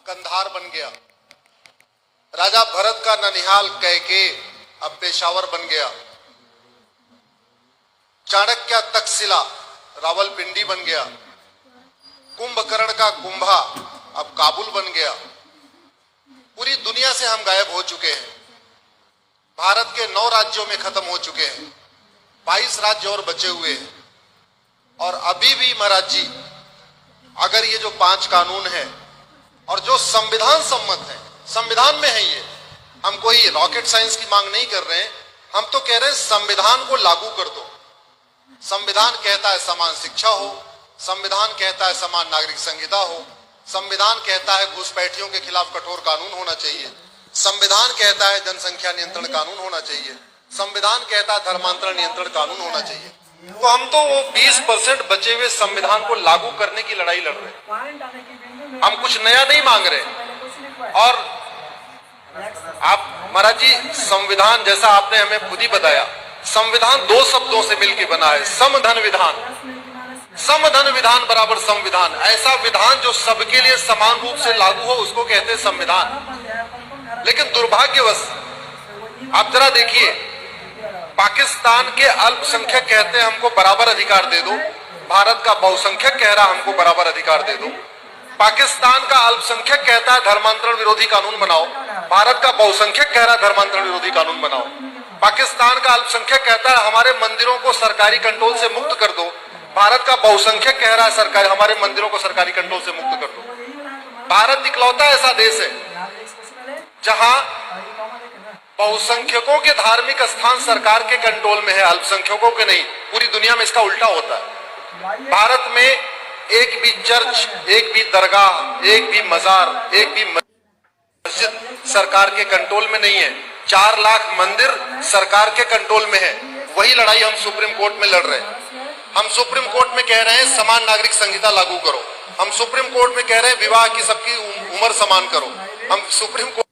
कंधार बन गया। राजा भरत का ननिहाल कैके अब पेशावर बन गया। चाणक्य तक्षशिला रावलपिंडी बन गया। कुंभकर्ण का कुंभा अब काबुल बन गया। पूरी दुनिया से हम गायब हो चुके हैं। भारत के 9 राज्यों में खत्म हो चुके हैं। 22 राज्य और बचे हुए हैं। और अभी भी महाराज जी, अगर ये जो 5 कानून हैं और जो संविधान सम्मत है, संविधान में है ये, हम कोई रॉकेट साइंस की मांग नहीं कर रहे हैं, हम तो कह रहे हैं संविधान को लागू कर दो। संविधान कहता है समान शिक्षा हो, संविधान कहता है समान नागरिक संहिता हो, संविधान कहता है घुसपैठियों के खिलाफ कठोर कानून होना चाहिए, संविधान कहता है जनसंख्या नियंत्रण कानून होना चाहिए, संविधान कहता है धर्मांतरण नियंत्रण कानून होना चाहिए। तो हम तो वो 20% बचे हुए संविधान को लागू करने की लड़ाई लड़ रहे हैं। हम कुछ नया नहीं मांग रहे। और आप महाराज जी, संविधान जैसा आपने हमें खुद ही बताया, संविधान 2 शब्दों से मिलकर बना है, समधन विधान। समधन विधान बराबर संविधान। ऐसा विधान जो सबके लिए समान रूप से लागू हो, उसको कहते हैं संविधान। लेकिन दुर्भाग्यवश आप जरा देखिए, पाकिस्तान के अल्पसंख्यक कहते हैं हमको बराबर अधिकार दे दो, भारत का बहुसंख्यक कह रहा हमको बराबर अधिकार दे दो। पाकिस्तान का अल्पसंख्यक कहता है धर्मांतरण विरोधी कानून बनाओ, भारत का बहुसंख्यक कह रहा है धर्मांतरण विरोधी कानून बनाओ। पाकिस्तान का अल्पसंख्यक कहता है हमारे मंदिरों को सरकारी कंट्रोल से मुक्त कर दो, भारत का बहुसंख्यक कह रहा है सरकारी हमारे मंदिरों को सरकारी कंट्रोल से मुक्त कर दो। भारत इकलौता ऐसा देश है जहां बहुसंख्यकों के धार्मिक स्थान सरकार के कंट्रोल में है, अल्पसंख्यकों के नहीं। पूरी दुनिया में इसका उल्टा होता है। भारत में एक भी चर्च, एक भी दरगाह, एक भी मजार, एक भी मस्जिद सरकार के कंट्रोल में नहीं है। 4 लाख मंदिर सरकार के कंट्रोल में है। वही लड़ाई हम सुप्रीम कोर्ट में लड़ रहे हैं। हम सुप्रीम कोर्ट में कह रहे हैं समान नागरिक संहिता लागू करो। हम सुप्रीम कोर्ट में कह रहे हैं विवाह की सबकी उम्र समान करो। हम सुप्रीम कोर्ट